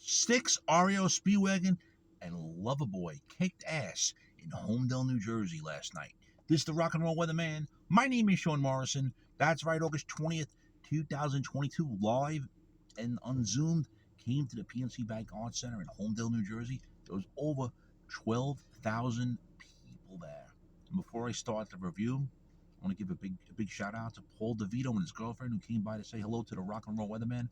Styx, Reo Speedwagon, and Loverboy kicked ass in Holmdel, New Jersey last night. This is the Rock and Roll Weatherman. My name is Sean Morrison. That's right, August 20th, 2022, live and unzoomed, came to the PNC BANK ARTS CENTER in Holmdel, New Jersey. There was over 12,000 people there. And before I start the review, I want to give a big shout out to Paul DeVito and his girlfriend who came by to say hello to the Rock and Roll Weatherman.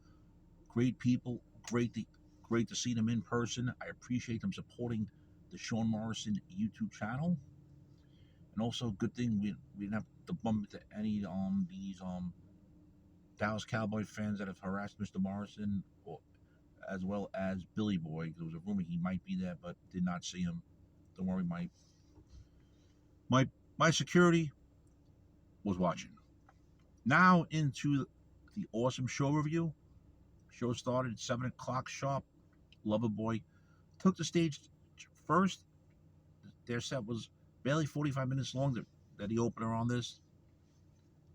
Great people, great to see them in person. I appreciate them supporting the Sean Morrison YouTube channel. And also, good thing we didn't have to bump into any these Dallas Cowboy fans that have harassed Mr. Morrison, as well as Billy Boy. There was a rumor he might be there, but did not see him. Don't worry, my security was watching. Now into the awesome show review. Show started at 7 o'clock sharp. Loverboy took the stage first. Their set was barely 45 minutes long, the opener on this.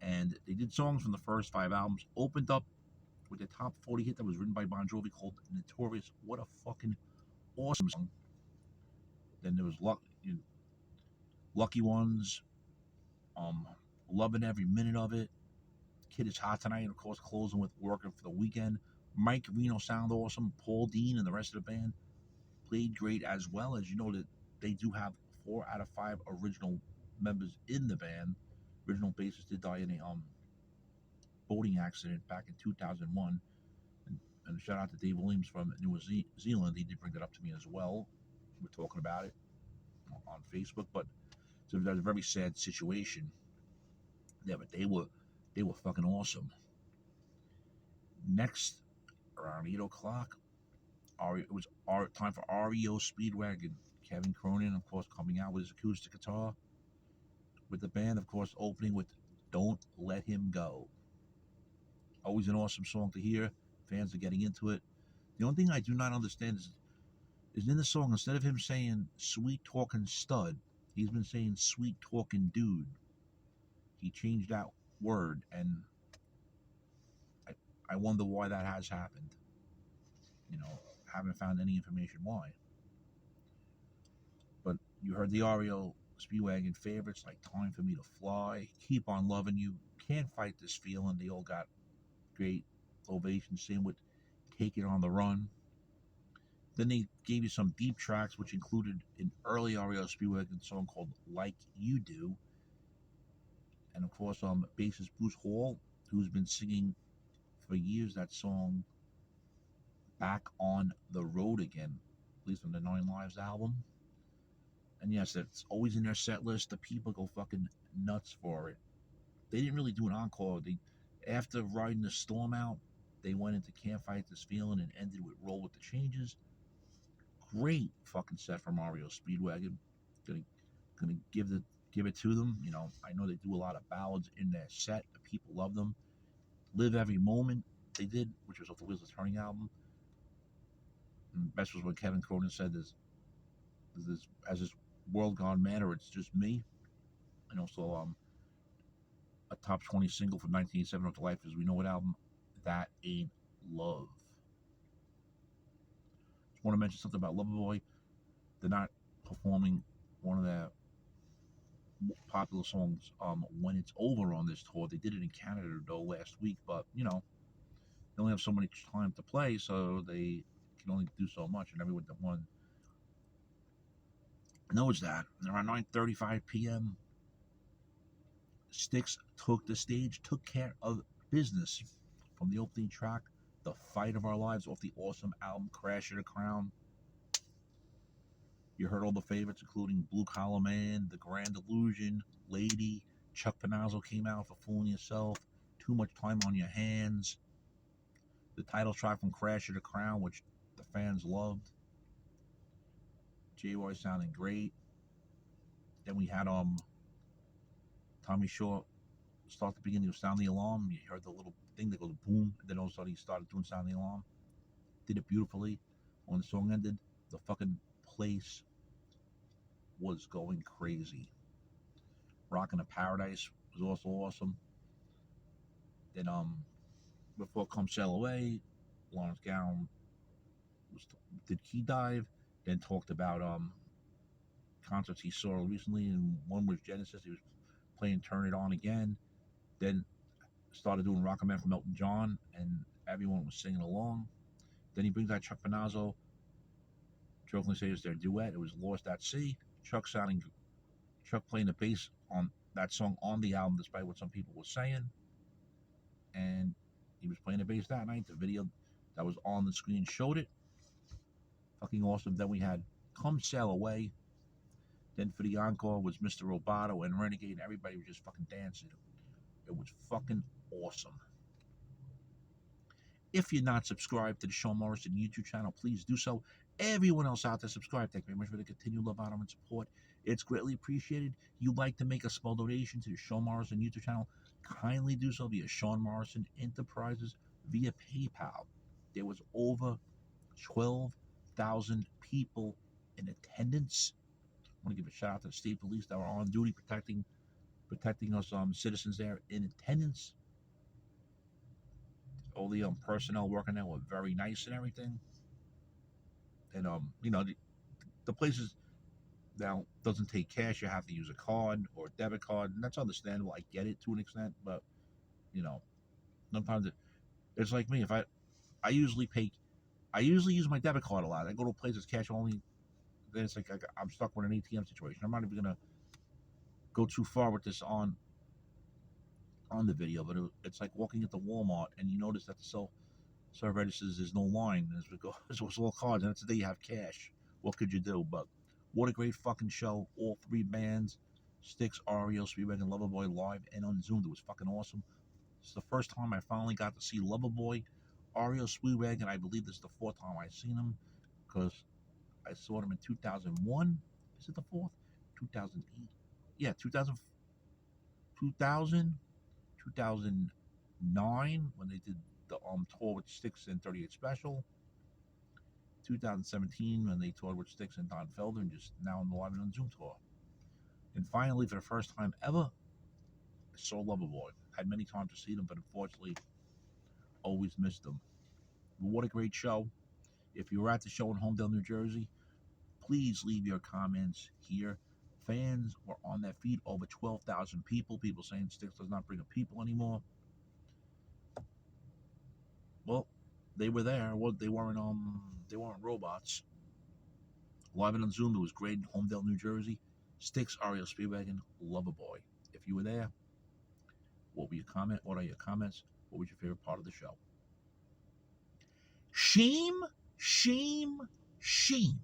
And they did songs from the first 5 albums. Opened up with the top 40 hit that was written by Bon Jovi called Notorious. What a fucking awesome song. Then there was Lucky Ones. Loving every minute of it. Kid Is Hot Tonight, and of course closing with Working for the Weekend. Mike Reno sounded awesome. Paul Dean and the rest of the band played great, as well as, you know, that they do have 4 out of 5 original members in the band. Original bassist did die in a boating accident back in 2001. And shout out to Dave Williams from New Zealand. He did bring that up to me as well. We're talking about it on Facebook, but so that was a very sad situation. Yeah, but they were fucking awesome. Next, around 8 o'clock, it was time for Reo Speedwagon. Kevin Cronin, of course, coming out with his acoustic guitar. With the band, of course, opening with Don't Let Him Go. Always an awesome song to hear. Fans are getting into it. The only thing I do not understand is in the song, instead of him saying sweet talking stud, he's been saying sweet talking dude. He changed that word, and I wonder why that has happened. You know, haven't found any information why. But you heard the Reo Speedwagon favorites like Time for Me to Fly, Keep on Loving You, Can't Fight This Feeling. They all got great ovations. Same with Take It on the Run. Then they gave you some deep tracks, which included an early Reo Speedwagon song called Like You Do. And of course, bassist Bruce Hall, who's been singing for years that song Back on the Road Again, at least on the 9 Lives album. And yes, it's always in their set list. The people go fucking nuts for it. They didn't really do an encore. After Riding the Storm out, they went into Can't Fight This Feeling and ended with Roll with the Changes. Great fucking set from Reo Speedwagon. Gonna give it to them. You know, I know they do a lot of ballads in their set. The people love them. Live Every Moment they did, which was off the Wheels of Turning album. And best was when Kevin Cronin said as this world gone mad, or it's just me. And also a top 20 single from 1987 of the Life As We Know It album, That Ain't Love. Just want to mention something about Loverboy. They're not performing one of their popular songs When It's Over on this tour. They did it in Canada though last week, but you know, they only have so much time to play, so they can only do so much, and everyone that one knows that. And around 9:35 p.m., Styx took the stage, took care of business from the opening track, The Fight of Our Lives, off the awesome album Crash of the Crown. You heard all the favorites, including Blue Collar Man, The Grand Illusion, Lady, Chuck Panazzo came out for Fooling Yourself, Too Much Time on Your Hands, the title track from Crash of the Crown, which the fans loved. J-Roy sounding great. Then we had Tommy Shaw start the beginning of Sound the Alarm. You heard the little thing that goes boom, and then all of a sudden he started doing Sound the Alarm. Did it beautifully. When the song ended, the fucking place was going crazy. Rockin' the Paradise was also awesome. Then Before Come Sail Away, Lawrence Gowan did Key Dive, then talked about concerts he saw recently, and one was Genesis. He was playing Turn It On Again. Then started doing Rocket Man from Elton John, and everyone was singing along. Then he brings out Chuck Panazzo, jokingly says their duet. It was Lost at Sea. Chuck playing the bass on that song on the album, despite what some people were saying. And he was playing the bass that night. The video that was on the screen showed it. Fucking awesome. Then we had Come Sail Away. Then for the encore was Mr. Roboto and Renegade. Everybody was just fucking dancing. It was fucking awesome. If you're not subscribed to the Sean Morrison YouTube channel, please do so. Everyone else out there, subscribe. Thank you very much for the continued love, honor, and support. It's greatly appreciated. You'd like to make a small donation to the Sean Morrison YouTube channel, kindly do so via Sean Morrison Enterprises via PayPal. There was over 12,000 people in attendance. I want to give a shout out to the state police that were on duty protecting us citizens there in attendance. All the personnel working there were very nice and everything. And the places now doesn't take cash. You have to use a card or a debit card, and that's understandable. I get it to an extent, but sometimes it's like me. If I usually use my debit card a lot. I go to a place that's cash only. Then it's like I'm stuck with an ATM situation. I'm not even gonna go too far with this on the video, but it's like walking into Walmart and you notice that the self registers there's no line. It's all cards, and that's the day you have cash. What could you do? But what a great fucking show! All three bands, Styx, Reo Speedwagon, Loverboy, live and on Zoom. It was fucking awesome. It's the first time I finally got to see Loverboy, Reo Speedwagon. I believe this is the fourth time I've seen them, because I saw them in 2001. Is it the fourth? 2008? Yeah, 2009 when they did the tour with Styx and 38 Special. 2017 when they toured with Styx and Don Felder, and just now on the Live and on Zoom tour. And finally, for the first time ever, I saw Loverboy. Had many times to see them, but unfortunately, always missed them. But what a great show. If you were at the show in Holmdel, New Jersey, please leave your comments here. Fans were on their feet, over 12,000 people. People saying Styx does not bring up people anymore. Well, they were there. Well, they weren't robots. Live and on Zoom, it was great in Holmdel, New Jersey. Styx, Reo Speedwagon, Loverboy. If you were there, what were your comment? What are your comments? What was your favorite part of the show? Shame, shame, shame